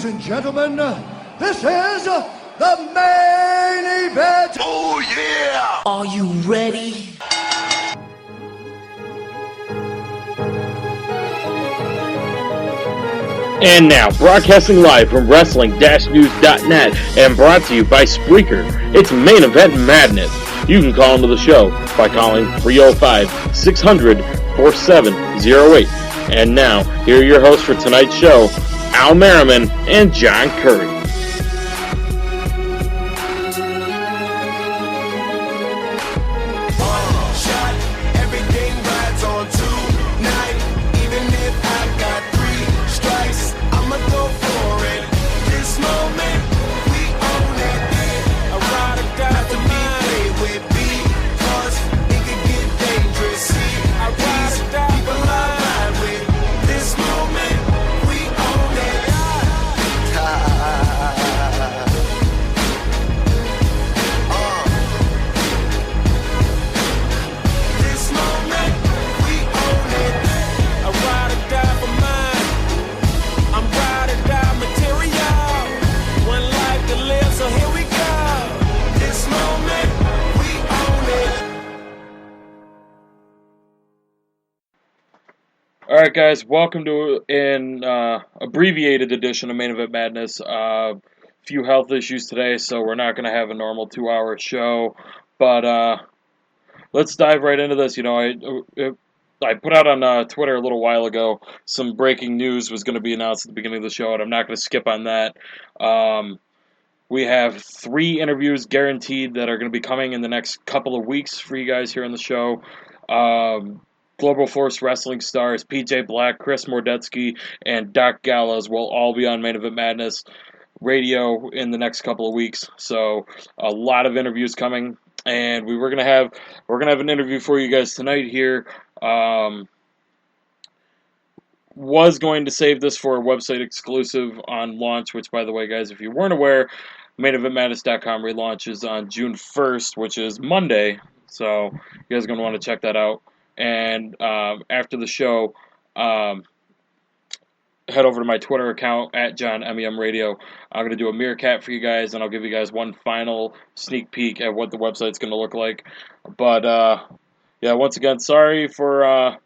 Ladies and gentlemen, this is the main event. Oh yeah! Are you ready? And now, broadcasting live from Wrestling-News.net and brought to you by Spreaker, it's Main Event Madness. You can call into the show by calling 305-600-4708. And now, here are your hosts for tonight's show, Al Merriman and John Curry. Alright guys, welcome to an abbreviated edition of Main Event Madness. Few health issues today, so we're not going to have a normal 2-hour show. But let's dive right into this. You know, I put out on Twitter a little while ago some breaking news was going to be announced at the beginning of the show, and I'm not going to skip on that. We have 3 interviews guaranteed that are going to be coming in the next couple of weeks for you guys here on the show. Global Force Wrestling stars PJ Black, Chris Mordetsky, and Doc Gallows will all be on Main Event Madness Radio in the next couple of weeks. So a lot of interviews coming, and we're gonna have an interview for you guys tonight here. Was going to save this for a website exclusive on launch, which, by the way, guys, if you weren't aware, maineventmadness.com relaunches on June 1st, which is Monday. So you guys are going to want to check that out. And after the show, head over to my Twitter account, at John MEM Radio. I'm going to do a meerkat for you guys, and I'll give you guys one final sneak peek at what the website's going to look like. But, yeah, once again, sorry for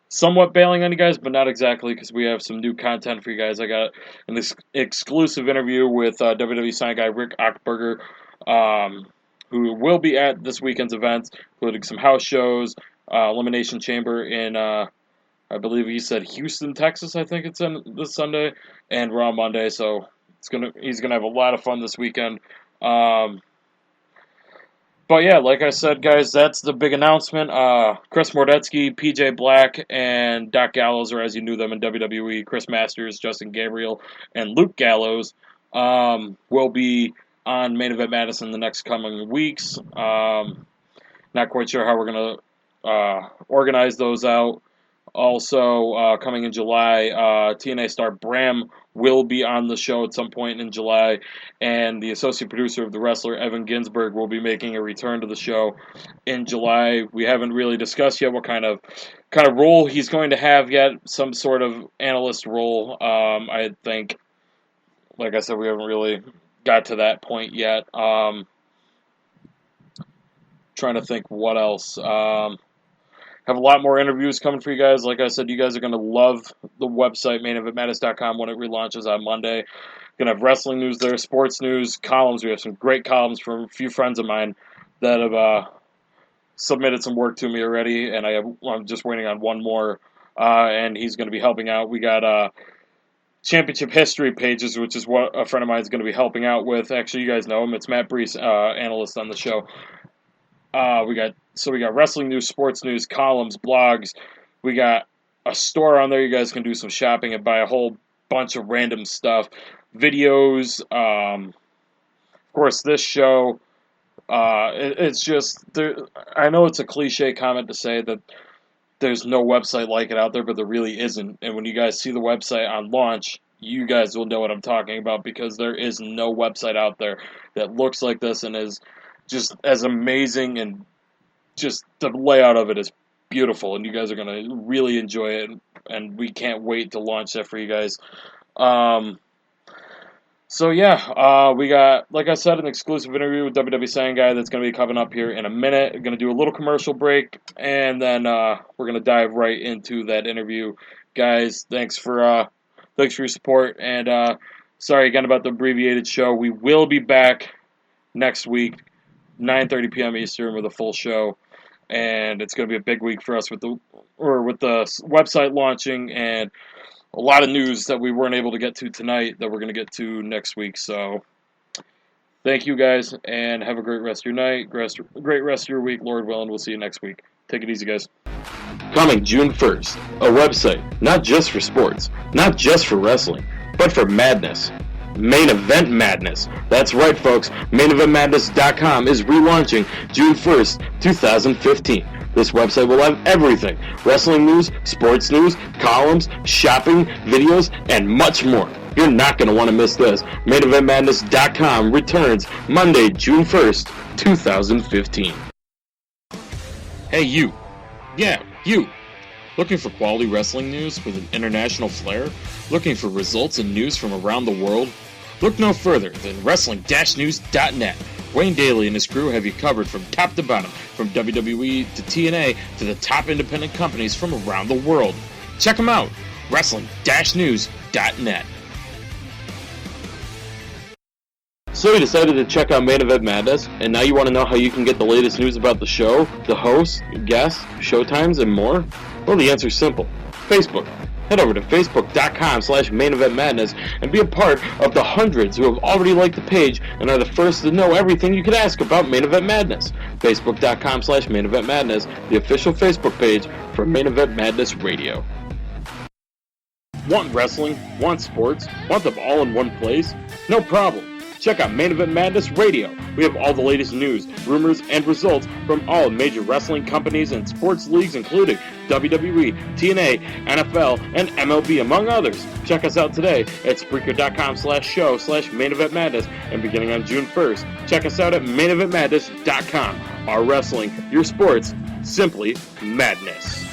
somewhat bailing on you guys, but not exactly, because we have some new content for you guys. I got an exclusive interview with WWE Sign Guy Rick Achberger, who will be at this weekend's events, including some house shows, Elimination Chamber in, I believe he said Houston, Texas, I think it's in this Sunday, and Raw Monday, so he's gonna have a lot of fun this weekend. But yeah, like I said, guys, that's the big announcement. Chris Mordetsky, PJ Black, and Doc Gallows, or as you knew them in WWE, Chris Masters, Justin Gabriel, and Luke Gallows, will be on Main Event Madness in the next coming weeks. Not quite sure how we're going to organize those out. Also, coming in July, TNA star Bram will be on the show at some point in July, and the associate producer of the wrestler, Evan Ginsberg, will be making a return to the show in July. We haven't really discussed yet what kind of role he's going to have yet, some sort of analyst role. I think, like I said, we haven't really got to that point yet. Trying to think what else. Have a lot more interviews coming for you guys. Like I said, you guys are going to love the website, maineventmadness.com, when it relaunches on Monday. Going to have wrestling news there, sports news, columns. We have some great columns from a few friends of mine that have submitted some work to me already, and I'm just waiting on one more, and he's going to be helping out. We got championship history pages, which is what a friend of mine is going to be helping out with. Actually, you guys know him. It's Matt Brees, analyst on the show. We got wrestling news, sports news, columns, blogs. We got a store on there. You guys can do some shopping and buy a whole bunch of random stuff. Videos. Of course, this show. It's just, I know it's a cliche comment to say that there's no website like it out there, but there really isn't. And when you guys see the website on launch, you guys will know what I'm talking about, because there is no website out there that looks like this and is just as amazing, and just the layout of it is beautiful, and you guys are going to really enjoy it, and we can't wait to launch that for you guys. So yeah, we got, like I said, an exclusive interview with WWE Sign Guy that's going to be coming up here in a minute. We're going to do a little commercial break, and then we're going to dive right into that interview. Guys, thanks for your support, and sorry again about the abbreviated show. We will be back next week, 9:30 p.m. Eastern, with a full show, and it's going to be a big week for us with the website launching and a lot of news that we weren't able to get to tonight that we're going to get to next week. So thank you guys, and have a great rest of your night, great rest of your week, Lord willing. We'll see you next week. Take it easy, guys. Coming June 1st, a website not just for sports, not just for wrestling, but for madness. Main Event Madness. That's right, folks. MainEventMadness.com is relaunching June 1st, 2015. This website will have everything: wrestling news, sports news, columns, shopping, videos, and much more. You're not going to want to miss this. MainEventMadness.com returns Monday, June 1st, 2015. Hey, you. Yeah, you. Looking for quality wrestling news with an international flair? Looking for results and news from around the world? Look no further than Wrestling-News.net. Wayne Daly and his crew have you covered from top to bottom, from WWE to TNA to the top independent companies from around the world. Check them out, Wrestling-News.net. So you decided to check out Main Event Madness, and now you want to know how you can get the latest news about the show, the hosts, guests, showtimes, and more? Well, the answer's simple. Facebook. Head over to facebook.com/maineventmadness and be a part of the hundreds who have already liked the page and are the first to know everything you could ask about Main Event Madness. Facebook.com/maineventmadness, the official Facebook page for Main Event Madness Radio. Want wrestling? Want sports? Want them all in one place? No problem. Check out Main Event Madness Radio. We have all the latest news, rumors, and results from all major wrestling companies and sports leagues, including WWE, TNA, NFL, and MLB, among others. Check us out today at Spreaker.com/show/maineventmadness, and beginning on June 1st, check us out at MainEventMadness.com. Our wrestling, your sports, simply madness.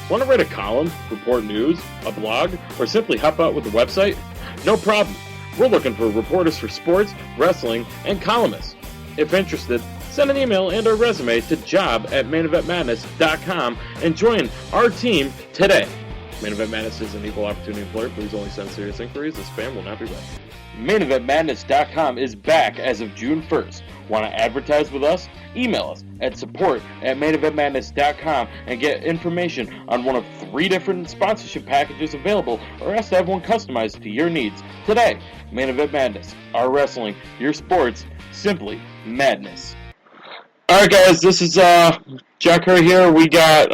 Want to write a column, report news, a blog, or simply help out with the website? No problem. We're looking for reporters for sports, wrestling, and columnists. If interested, send an email and a resume to job@maineventmadness.com and join our team today. Main Event Madness is an equal opportunity employer. Please only send serious inquiries. The spam will not be read. MainEventMadness.com is back as of June 1st. Want to advertise with us? Email us at support@maineventmadness.com and get information on one of 3 different sponsorship packages available, or ask to have one customized to your needs. Today, Main Event Madness, our wrestling, your sports, simply madness. Alright guys, this is Jack Curry here. We got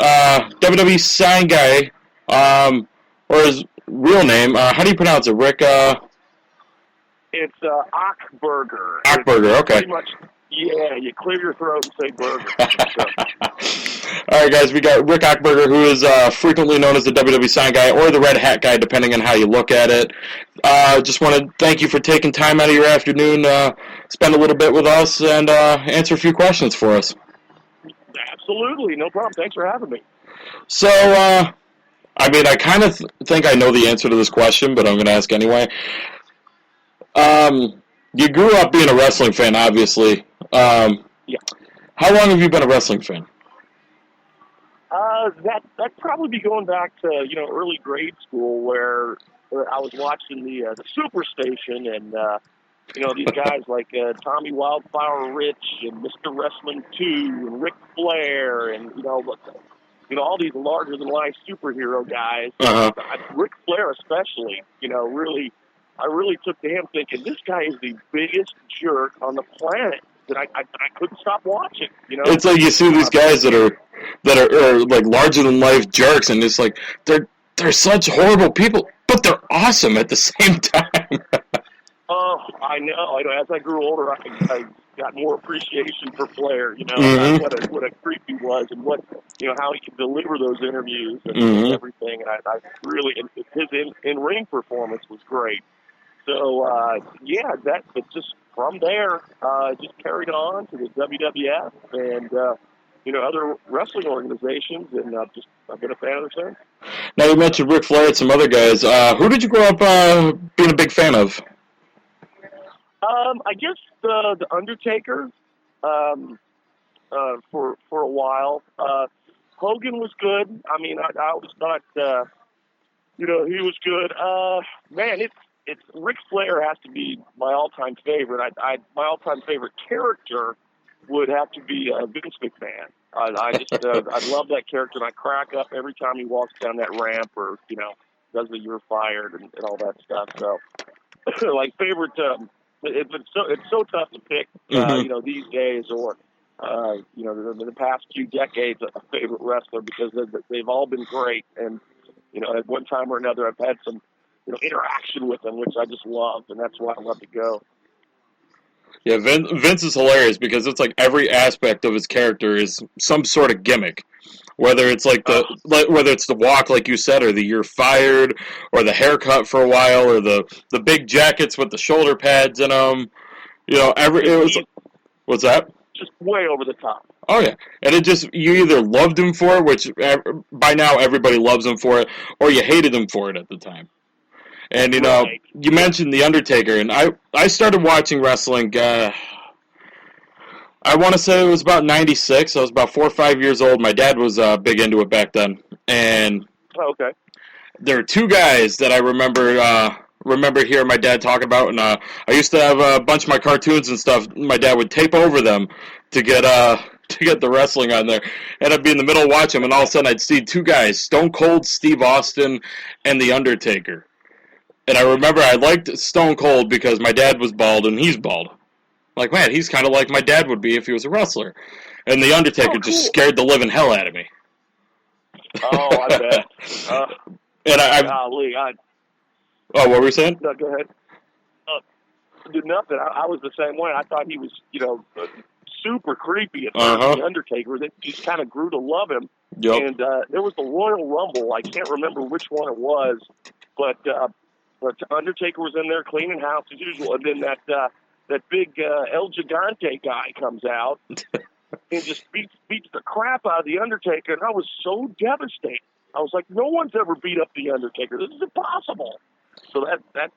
WWE Sign Guy, or his real name, how do you pronounce it, Rick? It's Achberger. Achberger, okay. Pretty much, yeah, you clear your throat and say burger. All right, guys, we got Rick Achberger, who is frequently known as the WWE Sign Guy or the Red Hat Guy, depending on how you look at it. Just want to thank you for taking time out of your afternoon to spend a little bit with us and answer a few questions for us. Absolutely, no problem. Thanks for having me. So, I mean, I kind of think I know the answer to this question, but I'm going to ask anyway. You grew up being a wrestling fan, obviously. Yeah. How long have you been a wrestling fan? That'd probably be going back to early grade school, where I was watching the Superstation, and these guys like Tommy Wildflower Rich and Mr. Wrestling 2 and Ric Flair, and all these larger than life superhero guys. Uh-huh. Ric Flair especially, I really took to him thinking, this guy is the biggest jerk on the planet. That I couldn't stop watching. It's like you see these guys that are like larger than life jerks, and it's like they're such horrible people, but they're awesome at the same time. Oh, I know. As I grew older, I got more appreciation for Flair. Mm-hmm. What a creep he was, and how he could deliver those interviews and Mm-hmm. everything. And I really, his in-ring performance was great. So but just from there, just carried on to the WWF and other wrestling organizations, and I've been a fan of the since. Now you mentioned Ric Flair and some other guys. Who did you grow up being a big fan of? I guess the Undertaker, for a while. Hogan was good. I mean, I always thought, he was good. Man, it's Ric Flair has to be my all-time favorite. My all-time favorite character would have to be Vince McMahon. I love that character, and I crack up every time he walks down that ramp, or does the "you're fired" and all that stuff. So, like favorite. It's so tough to pick, these days, or the past few decades, a favorite wrestler, because they've all been great, and at one time or another, I've had some interaction with them, which I just love, and that's why I love to go. Yeah, Vince is hilarious because it's like every aspect of his character is some sort of gimmick. Whether it's whether it's the walk, like you said, or the "you're fired," or the haircut for a while, or the big jackets with the shoulder pads in them. It was. What's that? Just way over the top. Oh yeah, and you either loved him for it, which by now everybody loves him for it, or you hated him for it at the time. And right. You mentioned the Undertaker, and I started watching wrestling. I want to say it was about '96. I was about 4 or 5 years old. My dad was big into it back then, and okay. There are two guys that I remember hearing my dad talk about, and I used to have a bunch of my cartoons and stuff. My dad would tape over them to get the wrestling on there, and I'd be in the middle watching them, and all of a sudden I'd see two guys, Stone Cold Steve Austin and the Undertaker. And I remember I liked Stone Cold because my dad was bald and he's bald. Like, man, he's kind of like my dad would be if he was a wrestler. And the Undertaker just scared the living hell out of me. Oh, I bet. Golly, what were you saying? No, go ahead. Did nothing. I was the same way. I thought he was, super creepy at first, the Undertaker. Then just kind of grew to love him. Yep. And there was the Royal Rumble. I can't remember which one it was, but Undertaker was in there cleaning house as usual. And then that big El Gigante guy comes out and just beats the crap out of the Undertaker. And I was so devastated. I was like, no one's ever beat up the Undertaker. This is impossible. So that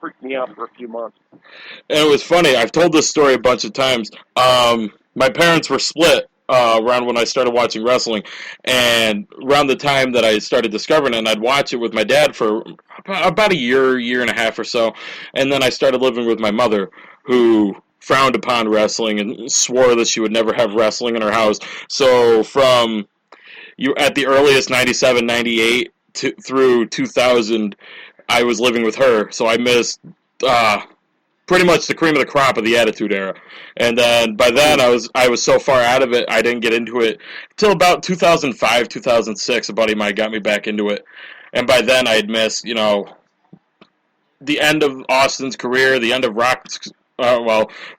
freaked me out for a few months. And it was funny. I've told this story a bunch of times. My parents were split around when I started watching wrestling, and around the time that I started discovering it, and I'd watch it with my dad for about a year and a half or so, and then I started living with my mother, who frowned upon wrestling and swore that she would never have wrestling in her house. So from at the earliest 97, 98 through 2000, I was living with her, so I missed pretty much the cream of the crop of the Attitude Era. And then by then I was so far out of it, I didn't get into it until about 2005, 2006. A buddy of mine got me back into it, and by then I had missed the end of Austin's career, the end of Rock's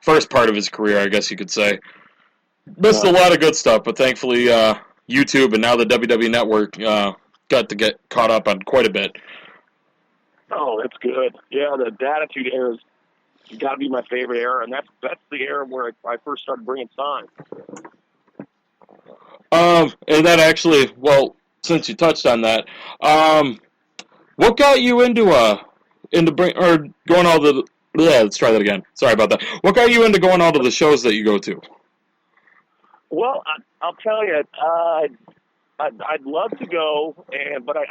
first part of his career, I guess you could say. Missed a lot of good stuff, but thankfully YouTube and now the WWE Network got to get caught up on quite a bit. Oh, that's good. Yeah, the Attitude Era has got to be my favorite era, and that's the era where I first started bringing signs. And that actually, since you touched on that, what got you into going all the? Yeah, let's try that again. Sorry about that. What got you into going all to the shows that you go to? Well, I'll tell you, I'd love to go, but I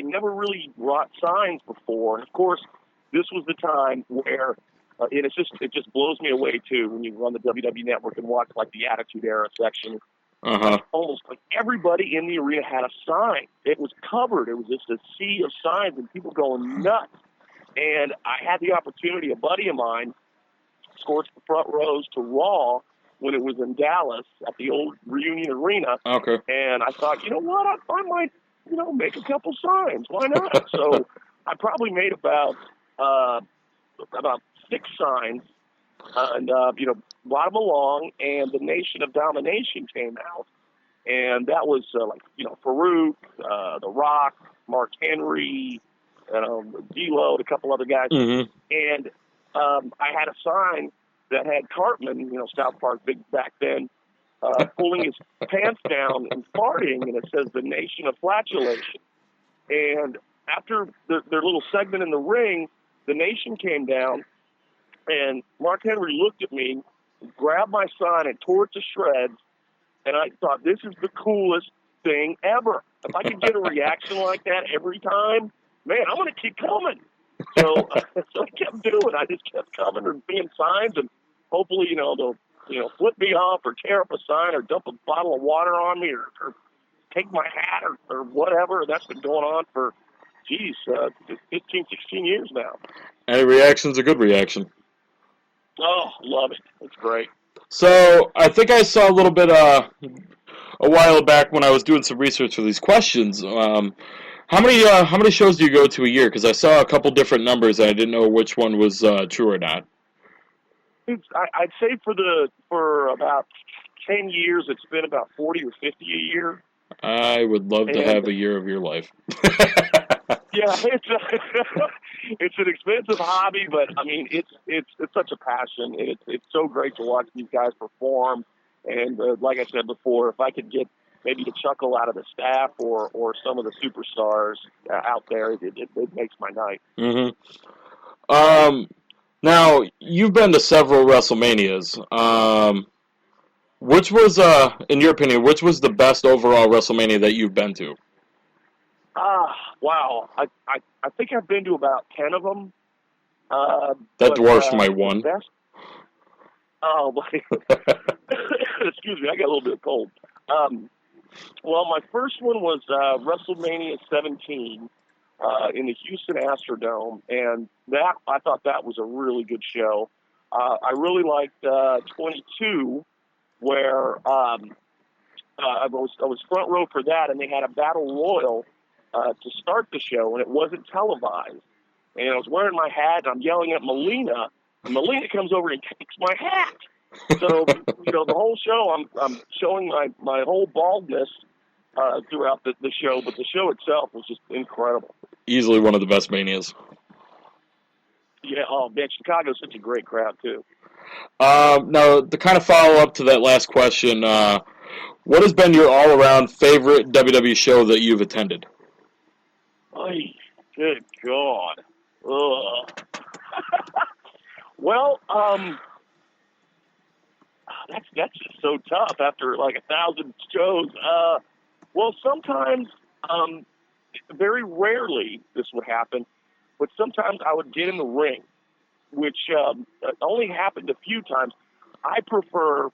never really brought signs before. And of course, this was the time where, and it just blows me away too when you run the WWE Network and watch like the Attitude Era section. Almost like everybody in the arena had a sign. It was covered. It was just a sea of signs and people going nuts. And I had the opportunity. A buddy of mine scorched the front rows to Raw when it was in Dallas at the old Reunion Arena. Okay. And I thought, you know what, I might, make a couple signs. Why not? So I probably made about 6 signs, and brought them along. And the Nation of Domination came out, and that was Farouk, The Rock, Mark Henry, D-Lo, a couple other guys, and I had a sign that had Cartman, South Park big back then, pulling his pants down and farting, and it says the Nation of Flatulation. And after their little segment in the ring, the Nation came down, And Mark Henry looked at me, grabbed my sign, and tore it to shreds. And I thought, this is the coolest thing ever. If I could get a reaction like that every time, man, I'm going to keep coming. So I kept doing. I just kept coming and being signs, and hopefully, they'll, flip me off or tear up a sign or dump a bottle of water on me or take my hat or whatever. That's been going on for, 15, 16 years now. Any reaction's a good reaction. Oh, love it. It's great. So I think I saw a little bit a while back when I was doing some research for these questions. How many shows do you go to a year? Because I saw a couple different numbers and I didn't know which one was true or not. I'd say for about 10 years, it's been about 40 or 50 a year. I would love to have a year of your life. Yeah, it's an expensive hobby, but I mean, it's such a passion. It's so great to watch these guys perform. And like I said before, if I could get maybe a chuckle out of the staff or some of the superstars out there, it makes my night. Mm-hmm. Now you've been to several WrestleManias. Which was, in your opinion, which was the best overall WrestleMania that you've been to? Wow. I think I've been to about 10 of them. That dwarfs my one. Best? Oh, excuse me, I got a little bit of cold. Well, my first one was WrestleMania 17 in the Houston Astrodome, and I thought that was a really good show. I really liked 22, where I was front row for that, and they had a battle royal to start the show, and it wasn't televised. And I was wearing my hat, and I'm yelling at Melina, and Melina comes over and takes my hat. So, the whole show, I'm showing my whole baldness throughout the show, but the show itself was just incredible. Easily one of the best Manias. Yeah, oh man, Chicago's such a great crowd too. Now, to kind of follow up to that last question, what has been your all-around favorite WWE show that you've attended? Ay, good God. Ugh. Well, that's just so tough after like 1,000 shows. Well, sometimes, very rarely this would happen, but sometimes I would get in the ring, which only happened a few times. I prefer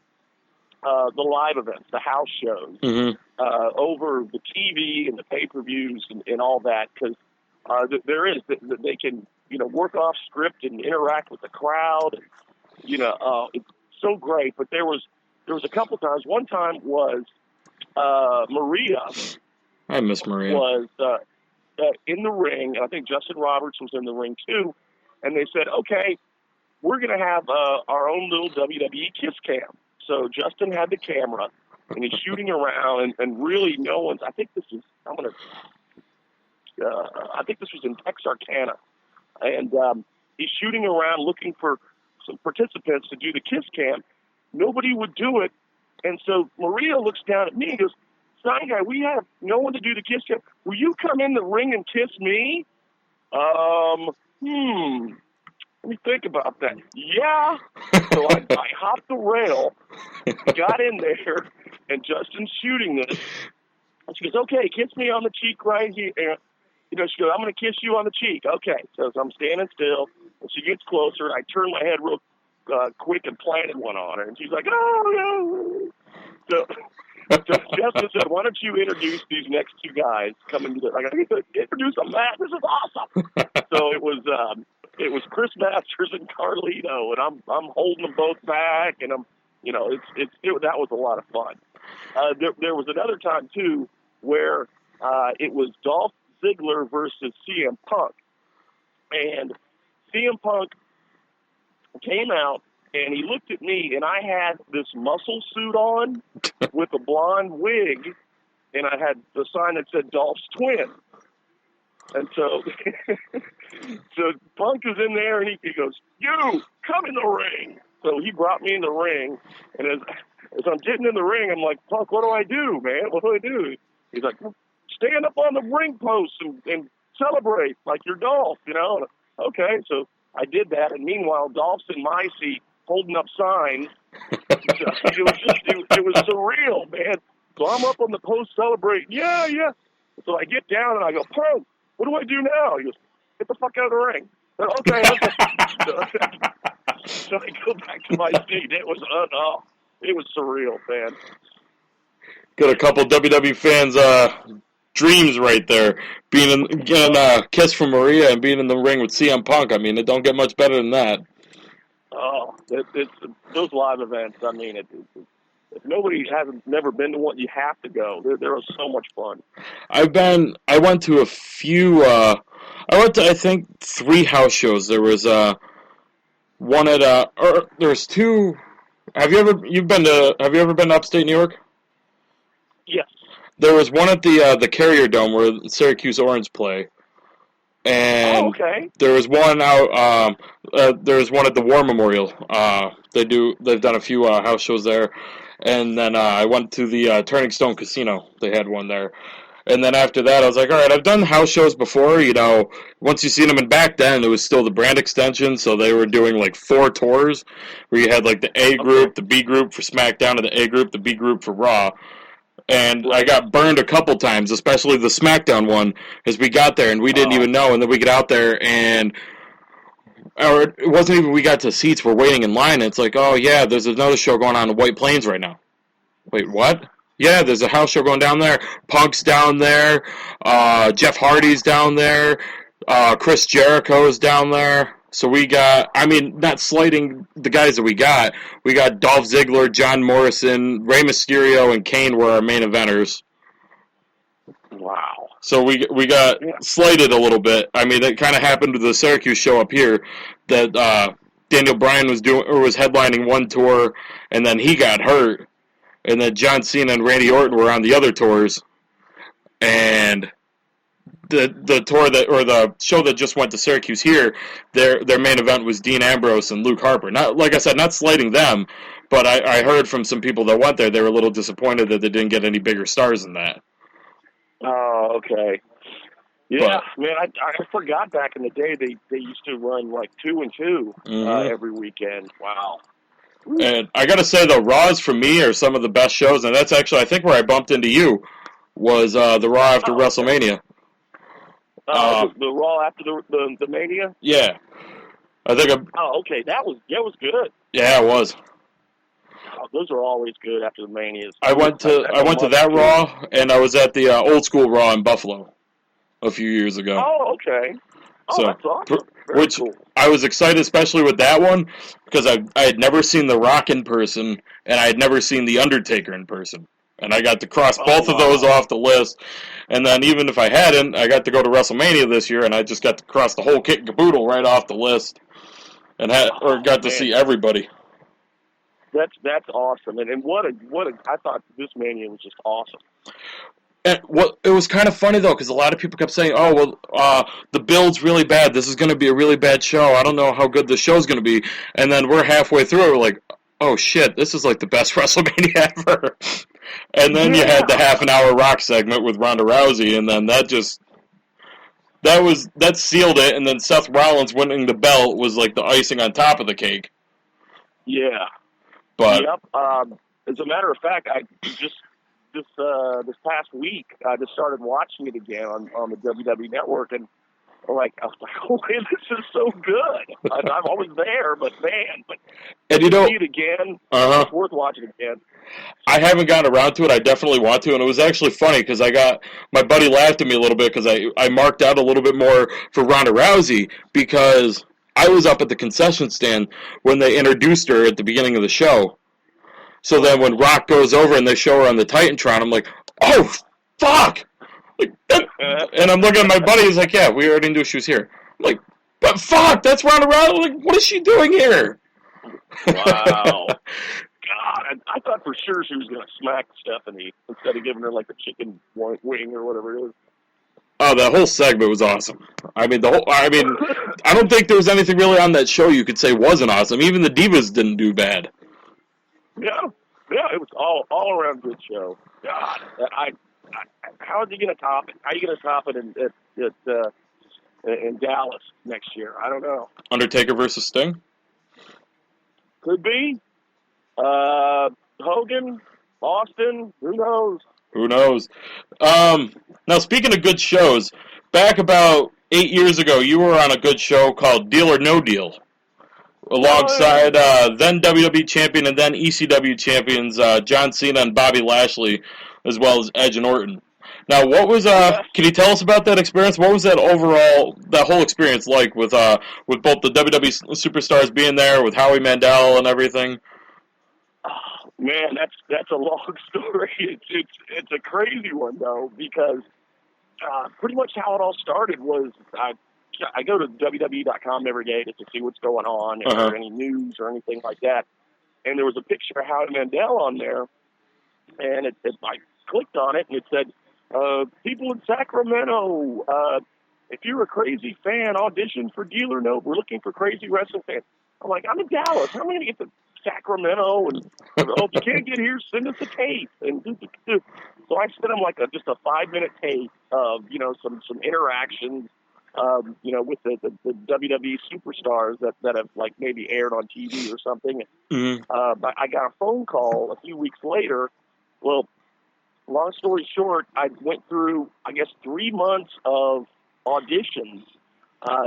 the live events, the house shows, over the TV and the pay-per-views and all that, because they can work off script and interact with the crowd, and it's so great. But there was a couple times. One time was Maria. I miss Maria. Was in the ring, and I think Justin Roberts was in the ring too. And they said, okay, we're going to have our own little WWE kiss cam. So Justin had the camera, and he's shooting around, and really no one's. I think this was in Texarkana, and he's shooting around looking for some participants to do the kiss cam. Nobody would do it, and so Maria looks down at me and goes, "Sign Guy, we have no one to do the kiss cam. Will you come in the ring and kiss me?" Let me think about that. Yeah. So I hopped the rail, got in there, and Justin's shooting this. And she goes, "Okay, kiss me on the cheek right here." She goes, "I'm going to kiss you on the cheek." Okay. So I'm standing still, and she gets closer. I turn my head real quick and planted one on her, and she's like, "Oh, no." So Justin said, "Why don't you introduce these next two guys coming to I need to introduce them, Matt. This is awesome." So it was Chris Masters and Carlito, and I'm holding them both back, and that was a lot of fun. There was another time too where it was Dolph Ziggler versus CM Punk, and CM Punk came out. And he looked at me, and I had this muscle suit on with a blonde wig, and I had the sign that said Dolph's twin. And so Punk is in there, and he goes, "You, come in the ring." So he brought me in the ring, and as I'm getting in the ring, I'm like, "Punk, what do I do, man? What do I do?" He's like, "Well, stand up on the ring post and celebrate like you're Dolph, Okay, so I did that, and meanwhile, Dolph's in my seat holding up signs. It was surreal, man. So I'm up on the post celebrating. Yeah, yeah. So I get down and I go, Punk, what do I do now? He goes, get the fuck out of the ring. I said, okay. So I go back to my seat. It was surreal, man. Got a couple WWE fans' dreams right there. Getting a kiss from Maria and being in the ring with CM Punk. I mean, it don't get much better than that. Oh, it's those live events. I mean, if nobody hasn't never been to one, you have to go. They're so much fun. I went to a few. I went to, I think, 3 house shows. There was one at there's 2. Have you ever been to upstate New York? Yes. There was one at the Carrier Dome where Syracuse Orange play, and okay. there was one out. There was one at the War Memorial. They've done a few house shows there, and then I went to the Turning Stone Casino. They had one there, and then after that, I was like, all right, I've done house shows before. You know, once you seen them, and back then it was still the brand extension, so they were doing like 4 tours, where you had like the A group, the B group for SmackDown, and the A group, the B group for Raw. And I got burned a couple times, especially the SmackDown one, as we got there and we didn't even know, and then we get out there and, or it wasn't even we got to seats, we're waiting in line, and it's like, oh yeah, there's another show going on in White Plains right now. Wait, what? Yeah, there's a house show going down there. Punk's down there. Jeff Hardy's down there. Chris Jericho's down there. So we got, I mean, not slighting the guys that we got Dolph Ziggler, John Morrison, Rey Mysterio, and Kane were our main eventers. Wow. So we got slighted a little bit. I mean, it kind of happened to the Syracuse show up here that Daniel Bryan was headlining one tour, and then he got hurt, and then John Cena and Randy Orton were on the other tours, and the tour the show that just went to Syracuse here, their main event was Dean Ambrose and Luke Harper. Not, like I said, not slighting them, but I heard from some people that went there, they were a little disappointed that they didn't get any bigger stars than that. Oh, okay. Yeah, man, I forgot back in the day they used to run like 2 and 2 every weekend. Wow. And I got to say, though, Raws for me are some of the best shows, and that's actually, I think, where I bumped into you was the Raw after WrestleMania. The Raw after the Mania? Yeah. I think okay. That was good. Yeah, it was. Oh, those are always good after the Manias. I went to that Raw, and I was at the old school Raw in Buffalo a few years ago. Oh, okay. Oh, so, that's awesome. Which cool. I was excited, especially with that one, because I had never seen The Rock in person, and I had never seen The Undertaker in person. And I got to cross both of those off the list. And then even if I hadn't, I got to go to WrestleMania this year, and I just got to cross the whole kit and caboodle right off the list, and got to see everybody. That's awesome, and what a I thought this Mania was just awesome. And it was kind of funny though, because a lot of people kept saying, "Oh, well, the build's really bad. This is going to be a really bad show. I don't know how good the show's going to be." And then we're halfway through it, we're like, "Oh shit, this is like the best WrestleMania ever." And then you had the half-an-hour Rock segment with Ronda Rousey, and then that sealed it. And then Seth Rollins winning the belt was like the icing on top of the cake. Yeah. But yep. As a matter of fact, I just this past week I just started watching it again on the WWE Network, and I was like, oh man, this is so good. I'm always there, but and you see it again. It's worth watching again. I haven't gotten around to it. I definitely want to, and it was actually funny because my buddy laughed at me a little bit because I marked out a little bit more for Ronda Rousey because I was up at the concession stand when they introduced her at the beginning of the show. So then when Rock goes over and they show her on the Titantron, I'm like, oh, fuck! And I'm looking at my buddy, he's like, yeah, we already knew she was here. I'm like, but fuck, that's Ronda Rousey. Like, what is she doing here? Wow. God, I thought for sure she was going to smack Stephanie instead of giving her like a chicken wing or whatever it is. Oh, that whole segment was awesome. I mean, I don't think there was anything really on that show you could say wasn't awesome. Even the Divas didn't do bad. Yeah, it was all around good show. God, how is he going to top it? How are you going to top it in Dallas next year. I don't know. Undertaker versus Sting? Could be. Hogan, Austin, who knows? Who knows? Now, speaking of good shows, back about 8 years ago, you were on a good show called Deal or No Deal, alongside then WWE champion and then ECW champions John Cena and Bobby Lashley, as well as Edge and Orton. Now, what was can you tell us about that experience? What was that whole experience like with both the WWE superstars being there, with Howie Mandel and everything? Oh, man, that's a long story. It's a crazy one though, because pretty much how it all started was I go to WWE.com every day just to see what's going on, if there's any news or anything like that. And there was a picture of Howie Mandel on there, and I clicked on it, and it said, people in Sacramento, if you're a crazy fan, audition for Deal or No. We're looking for crazy wrestling fans. I'm like, I'm in Dallas. How am I going to get to Sacramento? And if you can't get here, send us a tape. And so I sent him like just a 5-minute tape of, some interactions, with the WWE superstars that have like maybe aired on TV or something. But I got a phone call a few weeks later. Well, long story short, I went through, I guess, 3 months of auditions.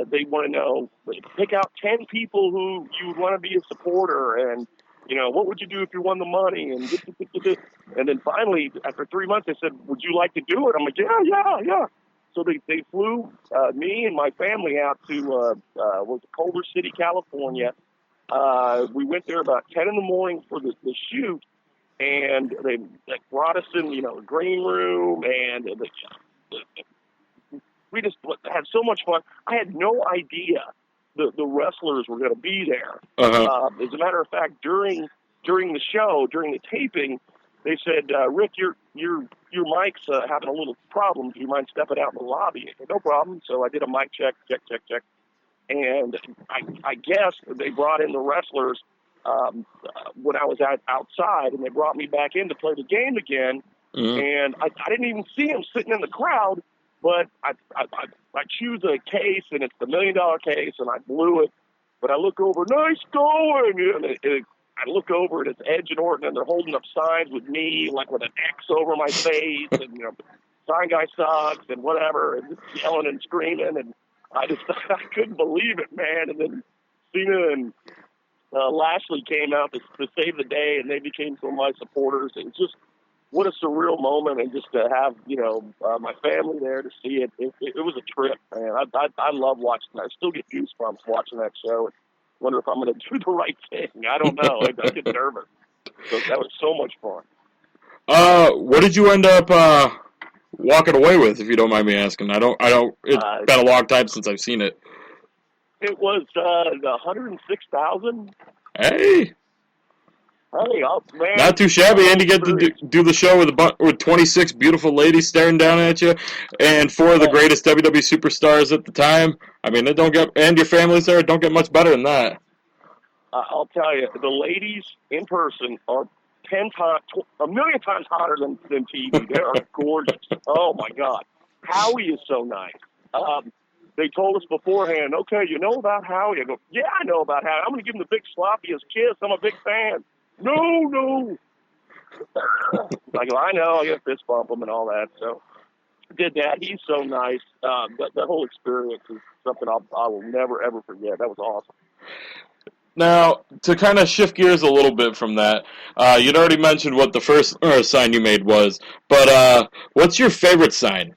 They want to know, pick out 10 people who you would want to be a supporter, and what would you do if you won the money? And then finally, after 3 months, they said, would you like to do it? I'm like, yeah. So they flew me and my family out to Culver City, California. We went there about 10 in the morning for the shoot, and they brought us in, the green room, and we just had so much fun. I had no idea the wrestlers were going to be there. As a matter of fact, during the show, during the taping, they said, Rick, your mic's having a little problem. Do you mind stepping out in the lobby? I said, no problem. So I did a mic check. And I guess they brought in the wrestlers when I was outside, and they brought me back in to play the game again. And I didn't even see him sitting in the crowd, but I choose a case, and it's the $1 million case, and I blew it. But I look over, nice going, and I look over, and it's Edge and Orton, and they're holding up signs with me, like with an X over my face, and Sign Guy sucks, and whatever, and just yelling and screaming, and I couldn't believe it, man. And then Cena and Lashley came out to save the day, and they became some of my supporters. It was just, what a surreal moment, and just to have, my family there to see it. It was a trip, man. I love watching that. I still get goosebumps watching that show. And wonder if I'm going to do the right thing. I don't know. I get nervous. So that was so much fun. What did you end up walking away with, if you don't mind me asking? I don't. It's been a long time since I've seen it. It was $106,000. Hey, man. Not too shabby, and you get to do the show with 26 beautiful ladies staring down at you, and 4 of the greatest WWE superstars at the time. I mean, and your family's there. It don't get much better than that. I'll tell you, the ladies in person are 1 million times hotter than TV. They are gorgeous. Oh my God, Howie is so nice. They told us beforehand, okay, you know about Howie? I go, yeah, I know about Howie. I'm going to give him the big sloppiest kiss. I'm a big fan. No. I go, I know. I got to fist bump him and all that. So did that. He's so nice. That whole experience is something I will never, ever forget. That was awesome. Now, to kind of shift gears a little bit from that, you'd already mentioned what the first sign you made was, but what's your favorite sign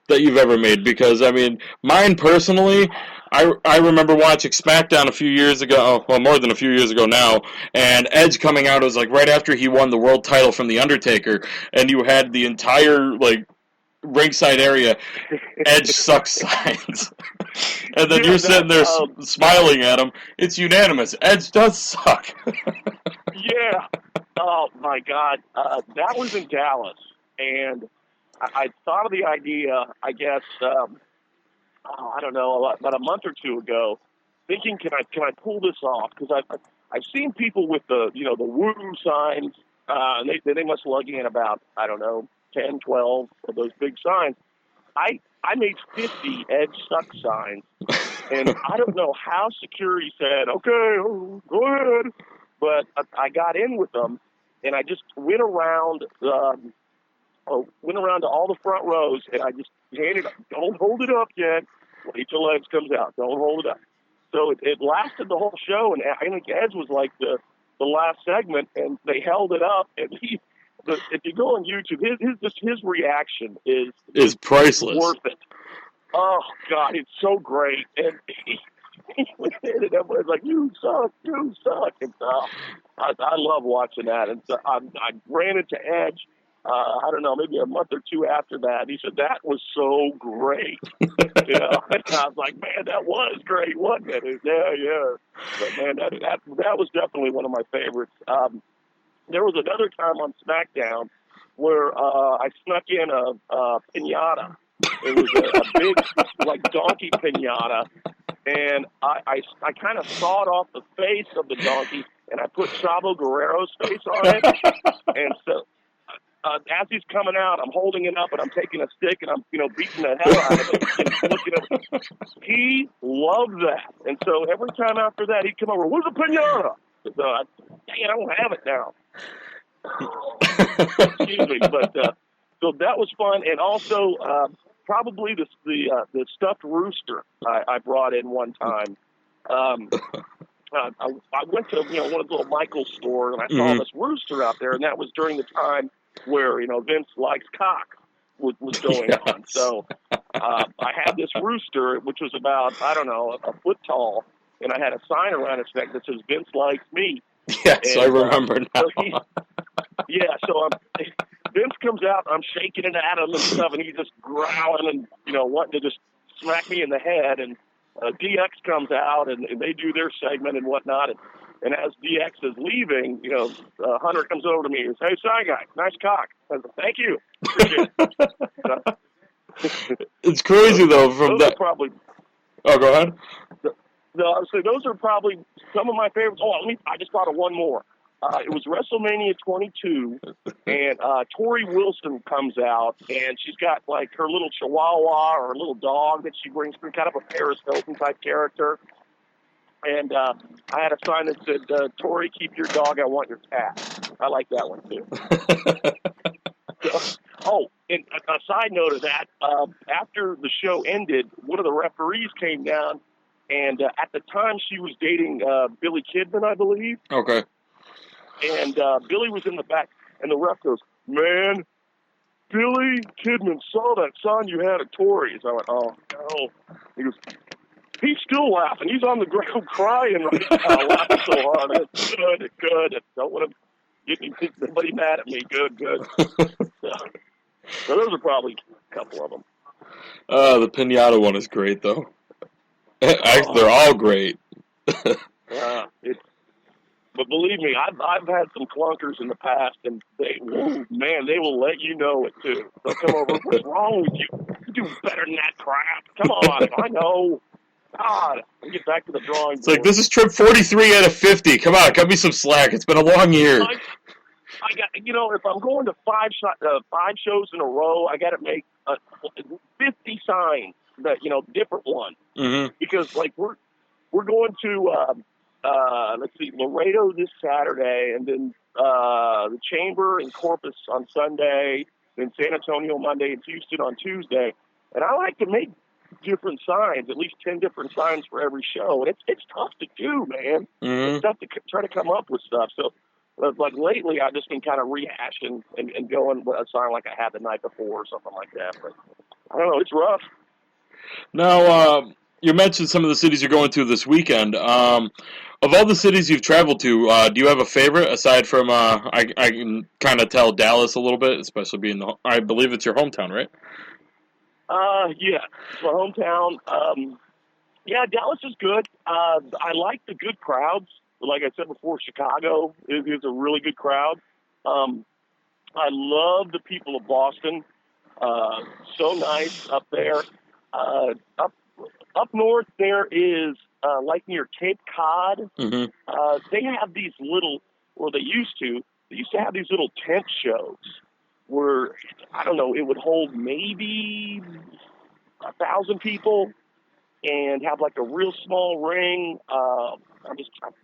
that you've ever made? Because, I mean, mine personally, I remember watching SmackDown a few years ago, well, more than a few years ago now, and Edge coming out, it was like right after he won the world title from The Undertaker, and you had the entire, ringside area, Edge sucks signs. And then you're sitting there smiling at him. It's unanimous. Edge does suck. Yeah. Oh, my God. That was in Dallas, and I thought of the idea, I guess, I don't know, about a month or two ago, thinking, can I pull this off? Because I've seen people with the woo signs, and they must lug in about, I don't know, 10, 12 of those big signs. I I made 50 Edge suck signs, and I don't know how security said, okay, go ahead. But I got in with them, and I just went around to all the front rows, and I just handed, don't hold it up yet. Wait till Edge comes out. Don't hold it up. So it lasted the whole show, and I think Edge was like the last segment, and they held it up, and if you go on YouTube, his reaction is priceless. Worth it. Oh God, it's so great, and he and everybody's like, "You suck, and I love watching that. And so I ran into Edge. I don't know, maybe a month or two after that. He said that was so great. And I was like, man, that was great, wasn't it? Yeah. But man, that was definitely one of my favorites. There was another time on SmackDown where I snuck in a pinata. It was a big, like, donkey pinata, and I kind of sawed off the face of the donkey, and I put Chavo Guerrero's face on it. And so as he's coming out, I'm holding it up, and I'm taking a stick, and I'm beating the hell out of it. And looking at it. He loved that, and so every time after that, he'd come over. Where's the pinata? So dang it, I don't have it now. Excuse me, but so that was fun, and also probably the stuffed rooster I brought in one time. I went to one of the little Michael's stores, and I saw this rooster out there, and that was during the time where Vince likes cock was going on. So I had this rooster, which was about a foot tall, and I had a sign around its neck that says Vince likes me. Yes, and, I remember now. So Vince comes out, I'm shaking it at him and stuff, and he's just growling and, wanting to just smack me in the head. And DX comes out, and they do their segment and whatnot. And as DX is leaving, Hunter comes over to me and says, hey, Sign Guy, nice cock. I said, thank you. Appreciate it. It's crazy, though, from that. Probably. Oh, go ahead. No, I would say those are probably some of my favorites. Oh, I just thought of one more. It was WrestleMania 22, and Tori Wilson comes out, and she's got, like, her little chihuahua or a little dog that she brings through, kind of a Paris Hilton type character. And I had a sign that said, Tori, keep your dog, I want your cat. I like that one, too. And a side note of that, after the show ended, one of the referees came down, and at the time she was dating Billy Kidman, I believe. Okay. And Billy was in the back, and the ref goes, man, Billy Kidman saw that sign you had at Tori's. I went, oh, no. He goes, he's still laughing. He's on the ground crying right now, laughing so hard. I said, good. I don't want to get anybody mad at me. Good. So those are probably a couple of them. The pinata one is great, though. They're all great. But believe me, I've had some clunkers in the past, and they will let you know it too. They'll come over. What's wrong with you? You do better than that crap. Come on, I know. God, I'll get back to the drawing board. It's like, this is trip 43 out of 50. Come on, cut me some slack. It's been a long year. I got, if I'm going to five shows in a row, I got to make 50 signs that different ones. Mm-hmm. Because like we're going to let's see, Laredo this Saturday, and then the Chamber in Corpus on Sunday, then San Antonio Monday, and Houston on Tuesday. And I like to make different signs, at least 10 different signs for every show. And it's tough to do, man. Mm-hmm. It's tough to try to come up with stuff. So, like lately, I've just been kind of rehashing and going with a sign like I had the night before or something like that. But I don't know, it's rough. Now, you mentioned some of the cities you're going to this weekend. Of all the cities you've traveled to, do you have a favorite aside from? I can kind of tell Dallas a little bit, especially being I believe it's your hometown, right? Yeah, it's my hometown. Yeah, Dallas is good. I like the good crowds. Like I said before, Chicago is a really good crowd. I love the people of Boston. So nice up there. Up north there is like near Cape Cod. Mm-hmm. They have these little, or they used to have these little tent shows where, I don't know, it would hold maybe 1,000 people and have like a real small ring. I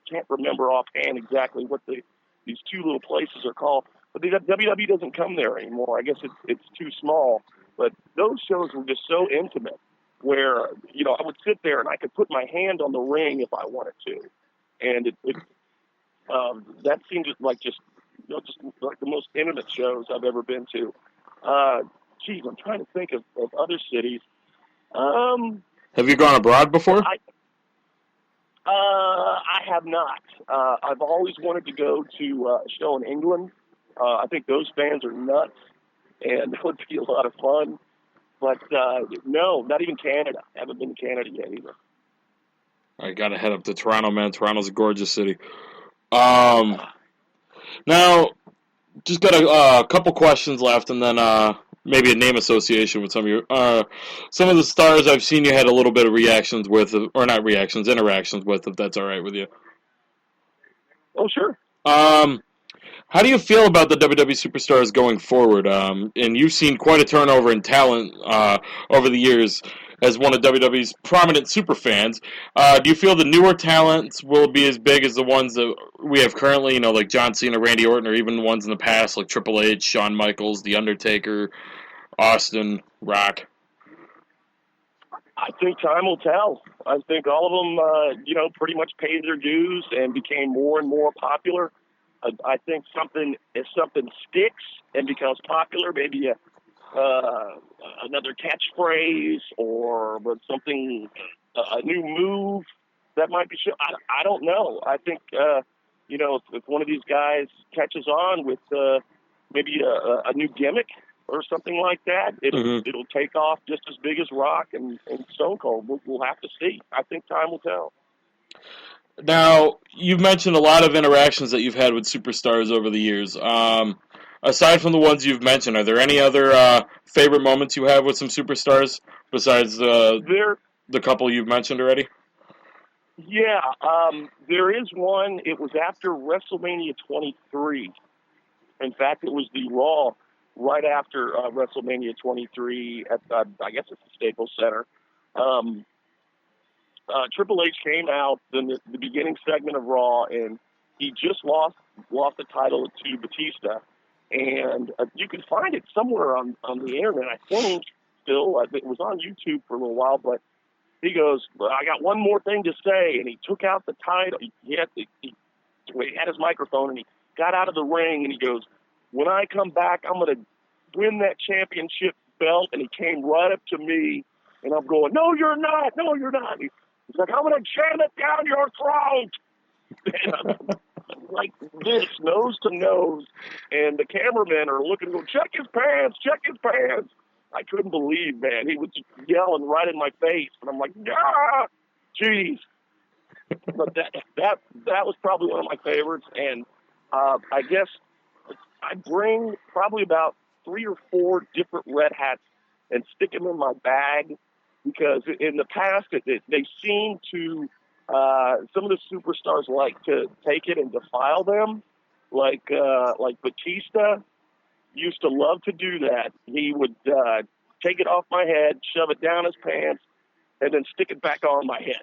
can't remember offhand exactly what these two little places are called. But the WWE doesn't come there anymore. I guess it's too small. But those shows were just so intimate, where I would sit there and I could put my hand on the ring if I wanted to, and that seemed just like the most intimate shows I've ever been to. Geez, I'm trying to think of other cities. Have you gone abroad before? I have not. I've always wanted to go to a show in England. I think those fans are nuts, and that would be a lot of fun. But no, not even Canada. I haven't been to Canada yet either. I gotta head up to Toronto, man. Toronto's a gorgeous city. Now, just got a couple questions left, and then maybe a name association with some of the stars I've seen you had a little bit of reactions with, or not reactions, interactions with, if that's all right with you. Oh, sure. How do you feel about the WWE superstars going forward? And you've seen quite a turnover in talent over the years as one of WWE's prominent super fans. Do you feel the newer talents will be as big as the ones that we have currently, like John Cena, Randy Orton, or even the ones in the past like Triple H, Shawn Michaels, The Undertaker, Austin, Rock? I think time will tell. I think all of them, pretty much paid their dues and became more and more popular. I think if something sticks and becomes popular, maybe another catchphrase or something, a new move that might be shown. I don't know. I think, if one of these guys catches on with maybe a new gimmick or something like that, it'll take off just as big as Rock and Stone Cold. We'll have to see. I think time will tell. Now, you've mentioned a lot of interactions that you've had with superstars over the years. Aside from the ones you've mentioned, are there any other favorite moments you have with some superstars besides the couple you've mentioned already? Yeah, there is one. It was after WrestleMania 23. In fact, it was the Raw right after WrestleMania 23 at, I guess it's the Staples Center. Triple H came out in the beginning segment of Raw, and he just lost the title to Batista. And you can find it somewhere on the internet, I think, still. It was on YouTube for a little while, but he goes, I got one more thing to say, and he took out the title. He had his microphone, and he got out of the ring, and he goes, when I come back, I'm going to win that championship belt. And he came right up to me, and I'm going, no, you're not. No, you're not. He's like, I'm going to jam it down your throat. And I'm like this, nose to nose. And the cameramen are looking, go, check his pants, check his pants. I couldn't believe, man. He was just yelling right in my face. And I'm like, ah, jeez. But that was probably one of my favorites. And I guess I bring probably about 3 or 4 different red hats and stick them in my bag, because in the past they seem to some of the superstars like to take it and defile them, like Batista used to love to do that. He would take it off my head, shove it down his pants, and then stick it back on my head,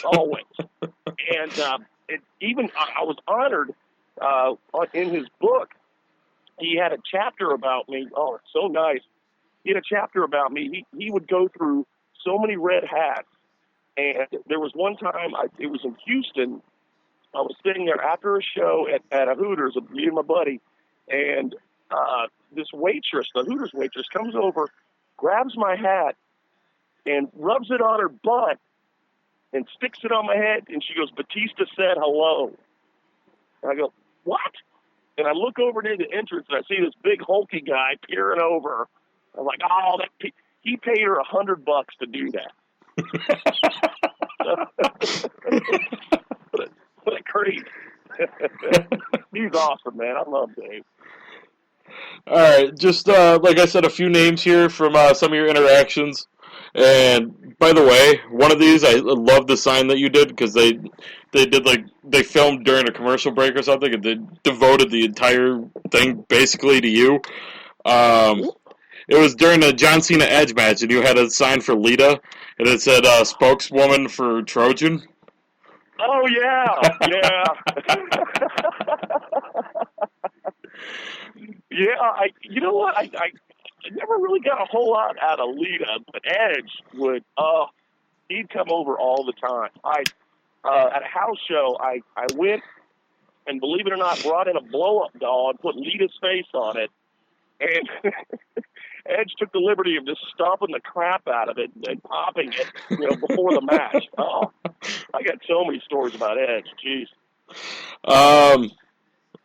always. And I was honored in his book. He had a chapter about me. Oh, it's so nice. He had a chapter about me. He would go through so many red hats. And there was one time, it was in Houston. I was sitting there after a show at a Hooters, me and my buddy, and this waitress, the Hooters waitress, comes over, grabs my hat, and rubs it on her butt, and sticks it on my head, and she goes, Batista said hello. And I go, what? And I look over near the entrance, and I see this big hulky guy peering over. I'm like, oh, he paid her $100 to do that. What a creep. He's awesome, man. I love Dave. All right, just like I said, a few names here from some of your interactions. And by the way, one of these, I love the sign that you did, because they filmed during a commercial break or something, and they devoted the entire thing basically to you. It was during a John Cena Edge match, and you had a sign for Lita, and it said spokeswoman for Trojan. Oh yeah, yeah, yeah. You know what? I never really got a whole lot out of Lita, but Edge would. He'd come over all the time. At a house show, I went and, believe it or not, brought in a blow-up doll and put Lita's face on it, and Edge took the liberty of just stomping the crap out of it and popping it, before the match. Oh, I got so many stories about Edge. Jeez.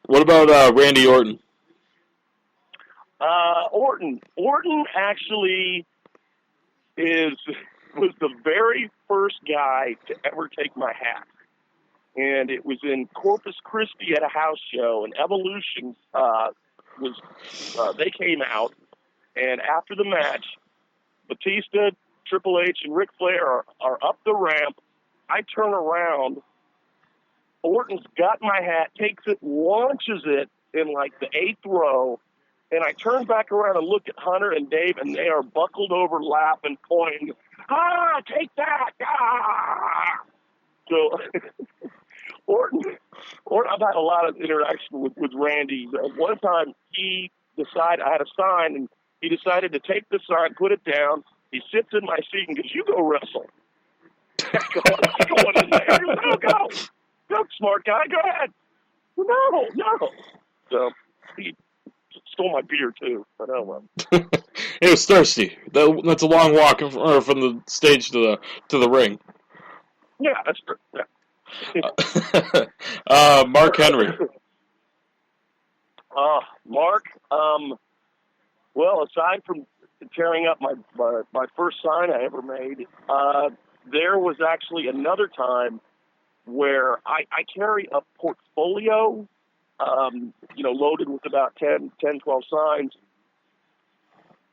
What about Randy Orton? Orton actually was the very first guy to ever take my hat. And it was in Corpus Christi at a house show, and Evolution they came out, and after the match, Batista, Triple H, and Ric Flair are up the ramp. I turn around, Orton's got my hat, takes it, launches it in like the 8th row, and I turn back around and look at Hunter and Dave, and they are buckled over, laughing, pointing, take that! Ah! So, Orton, I've had a lot of interaction with Randy. One time, I had a sign, and he decided to take the sign, put it down. He sits in my seat and goes, "You go wrestle." I'm going in there. No, go. Go, smart guy. Go ahead. No. So, he stole my beer, too. But oh, well. He was thirsty. That's a long walk from the stage to the ring. Yeah, that's true. Yeah. Mark Henry. Mark, well, aside from tearing up my first sign I ever made, there was actually another time where I carry a portfolio, loaded with about 10, 12 signs.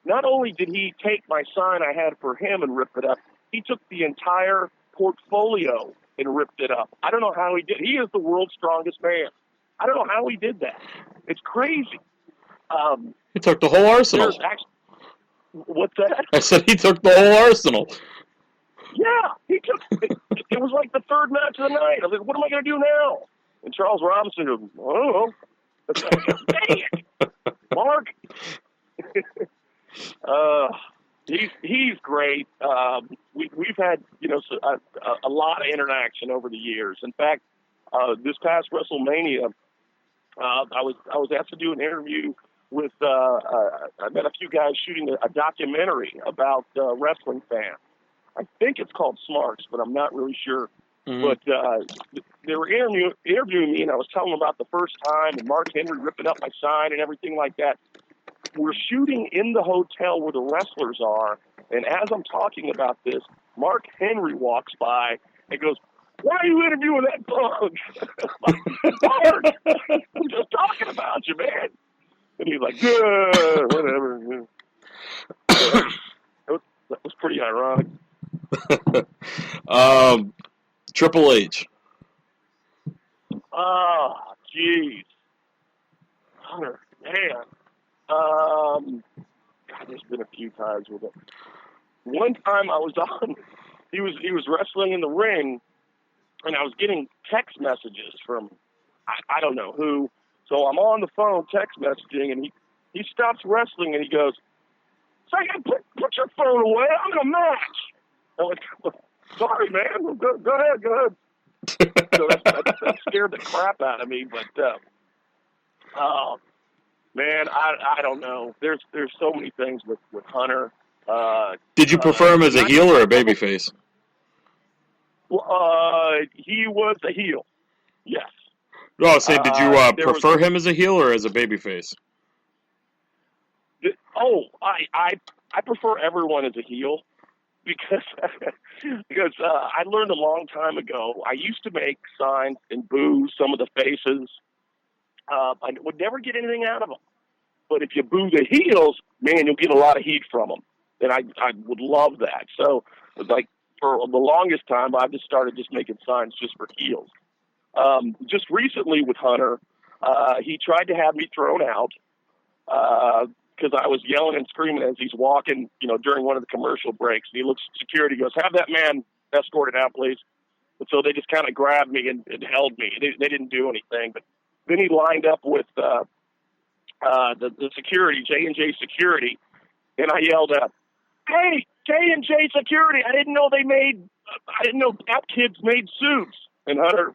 Not only did he take my sign I had for him and rip it up, he took the entire portfolio and ripped it up. I don't know how he did. He is the world's strongest man. I don't know how he did that. It's crazy. He took the whole arsenal. What's that? I said he took the whole arsenal. Yeah, he took it. It was like the third match of the night. I was like, what am I going to do now? And Charles Robinson goes, I don't know. Dang it, Mark. He's great. We've had a lot of interaction over the years. In fact, this past WrestleMania, I was asked to do an interview with. I met a few guys shooting a documentary about wrestling fans. I think it's called Smarks, but I'm not really sure. Mm-hmm. But they were interviewing me, and I was telling them about the first time, and Mark Henry ripping up my sign and everything like that. We're shooting in the hotel where the wrestlers are, and as I'm talking about this, Mark Henry walks by and goes, "Why are you interviewing that bug?" Mark, I'm just talking about you, man. And he's like, whatever. That was pretty ironic. Triple H. Oh, jeez. Hunter, man. God, there's been a few times with it. One time I was on, he was wrestling in the ring, and I was getting text messages from I don't know who. So I'm on the phone text messaging, and he stops wrestling, and he goes, "Second, put your phone away. I'm in a match." I'm like, "Sorry, man. Go ahead. So that scared the crap out of me. But man, I don't know. There's so many things with Hunter. Did you prefer him as a heel or a babyface? He was a heel. Yes. No, I was saying, did you prefer him as a heel or as a babyface? I prefer everyone as a heel because I learned a long time ago. I used to make signs and boo some of the faces. I would never get anything out of them. But if you boo the heels, man, you'll get a lot of heat from them. And I would love that. So, like, for the longest time, I've just started making signs just for heels. Just recently with Hunter, he tried to have me thrown out. because I was yelling and screaming as he's walking, during one of the commercial breaks. And he looks at security, goes, "Have that man escorted out, please." And so they just kind of grabbed me and held me. They didn't do anything. But then he lined up with the security, J&J security, and I yelled out, "Hey, J&J security! I didn't know that kids made suits." And Hunter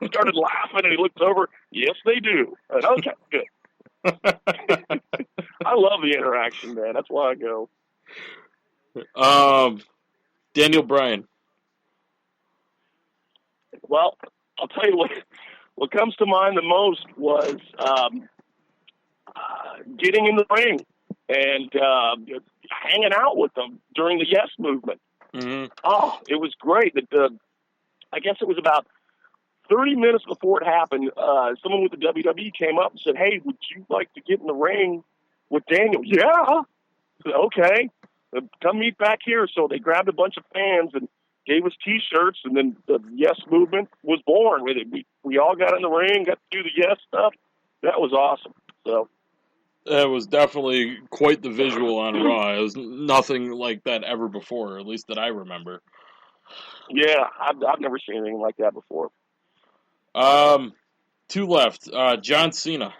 started laughing, and he looked over. "Yes, they do." And, okay, good. I love the interaction, man. That's why I go. Daniel Bryan. Well, I'll tell you what comes to mind the most was getting in the ring and hanging out with them during the Yes movement. Mm-hmm. Oh, it was great. I guess it was about 30 minutes before it happened, someone with the WWE came up and said, "Hey, would you like to get in the ring with Daniel?" "Yeah." I said, "Okay, come meet back here." So they grabbed a bunch of fans and gave us T-shirts, and then the Yes movement was born with it. We all got in the ring, got to do the Yes stuff. That was awesome. So it was definitely quite the visual on Raw. It was nothing like that ever before, at least that I remember. Yeah, I've never seen anything like that before. Two left. John Cena.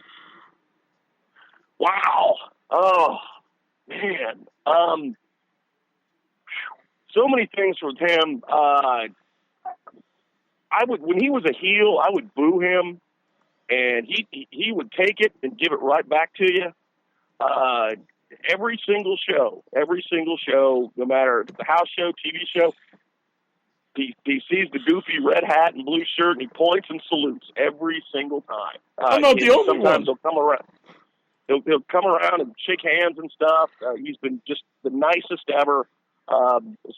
Wow. Oh, man. So many things with him. When he was a heel, I would boo him, and he would take it and give it right back to you. Every single show, no matter the house show, TV show, he sees the goofy red hat and blue shirt, and he points and salutes every single time. I'm not the only sometimes one. He'll come around. He'll come around and shake hands and stuff. He's been just the nicest ever.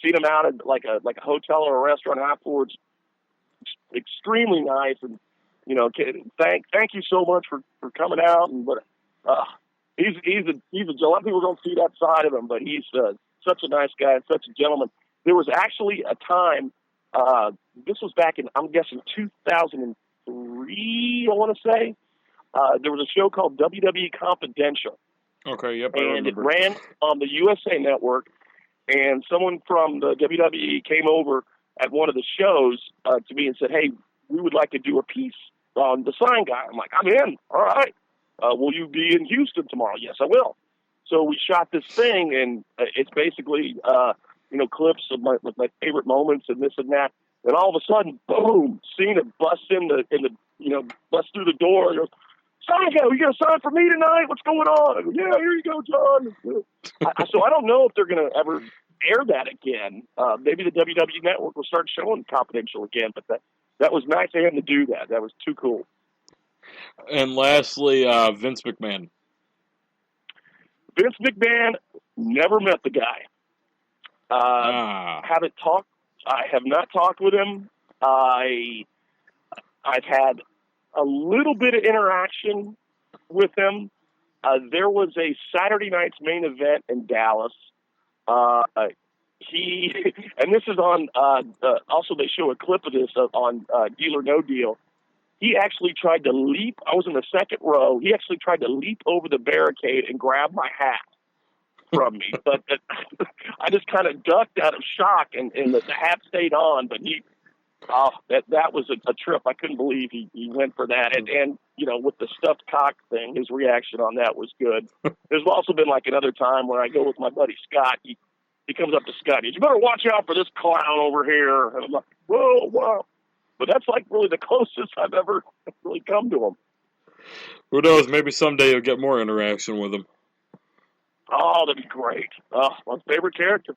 Seen him out at like a hotel or a restaurant afterwards. Extremely nice, and thank you so much for coming out. And he's a lot of people don't see that side of him, but he's such a nice guy and such a gentleman. There was actually a time. This was back in, I'm guessing, 2003. I want to say there was a show called WWE Confidential. Okay, yep, and it ran on the USA Network. And someone from the WWE came over at one of the shows to me and said, "Hey, we would like to do a piece on the Sign Guy." I'm like, "I'm in. All right. Will you be in Houston tomorrow?" "Yes, I will." So we shot this thing, and it's basically, clips of my favorite moments and this and that. And all of a sudden, boom, Cena busts busts through the door and goes, "Sign Guy, you going to sign for me tonight? What's going on?" I go, "Yeah, here you go, John." So I don't know if they're going to ever air that again. Maybe the WWE Network will start showing Confidential again, but that was nice of him to do that. That was too cool. And lastly, Vince McMahon. Vince McMahon, never met the guy. Haven't talked. I have not talked with him. I've had a little bit of interaction with him. There was a Saturday night's main event in Dallas. He, and this is on, also they show a clip of this on Deal or No Deal. He actually tried to leap. I was in the second row. He actually tried to leap over the barricade and grab my hat from me. But I just kind of ducked out of shock, and the hat stayed on. But that was a trip. I couldn't believe he went for that. And with the stuffed cock thing, his reaction on that was good. There's also been like another time where I go with my buddy Scott. He comes up to Scott. "You better watch out for this clown over here." And I'm like, "Whoa, wow." But that's like really the closest I've ever really come to him. Who knows? Maybe someday you'll get more interaction with him. Oh, that'd be great. Oh, my favorite character.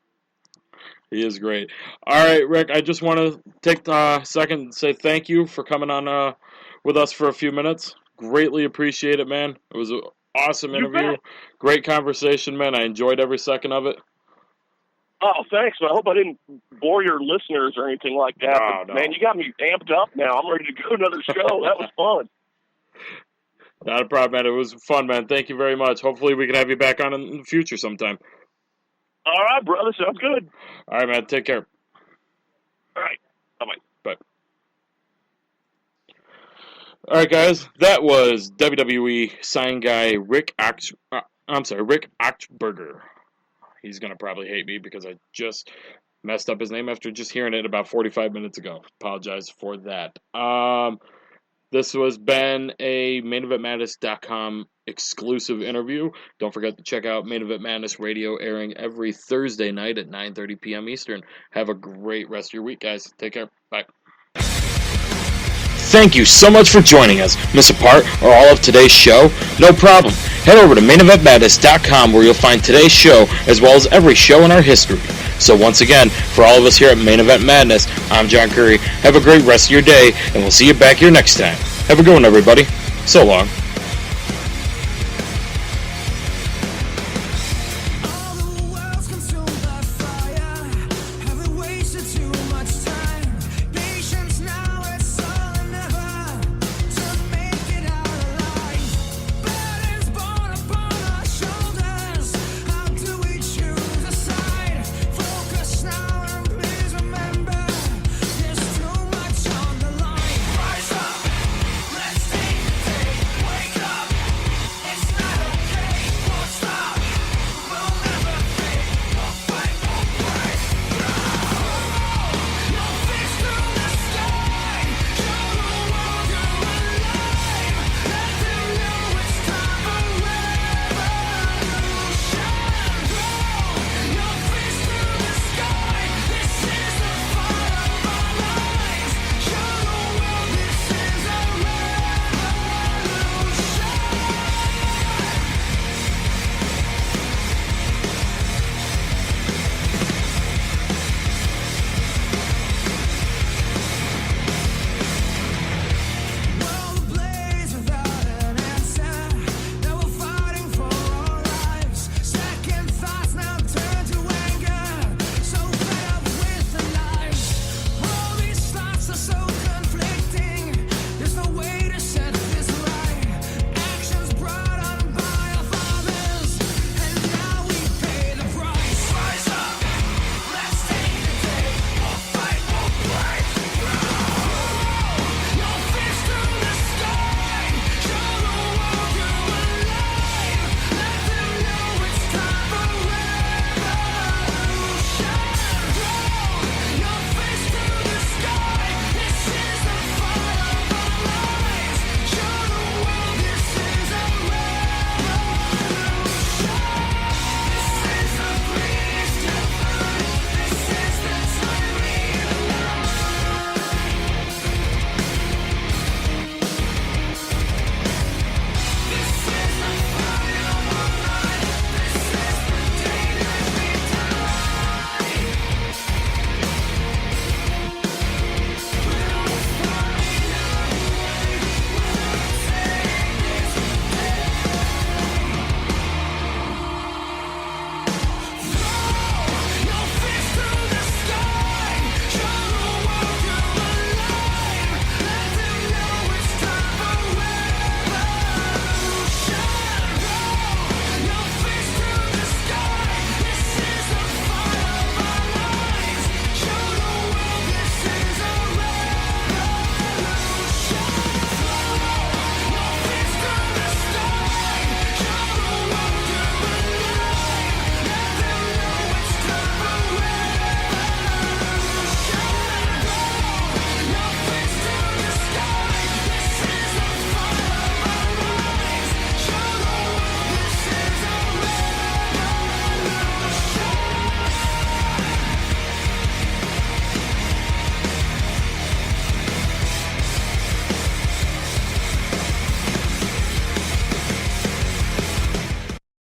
He is great. All right, Rick, I just want to take a second and say thank you for coming on with us for a few minutes. Greatly appreciate it, man. It was an awesome interview. Bet. Great conversation, man. I enjoyed every second of it. Oh, thanks. I hope I didn't bore your listeners or anything like that. No. Man, you got me amped up now. I'm ready to go to another show. That was fun. Not a problem, man. It was fun, man. Thank you very much. Hopefully we can have you back on in the future sometime. All right, brother. Sounds good. All right, man. Take care. All right. Bye-bye. Bye. All right, guys. That was WWE Sign Guy Rick Rick Achberger. He's going to probably hate me because I just messed up his name after just hearing it about 45 minutes ago. Apologize for that. This has been a MainEventMadness.com exclusive interview. Don't forget to check out Main Event Madness Radio, airing every Thursday night at 9:30 p.m. Eastern. Have a great rest of your week, guys. Take care. Bye. Thank you so much for joining us. Miss a part or all of today's show? No problem. Head over to MainEventMadness.com where you'll find today's show as well as every show in our history. So once again, for all of us here at Main Event Madness, I'm John Curry. Have a great rest of your day, and we'll see you back here next time. Have a good one, everybody. So long.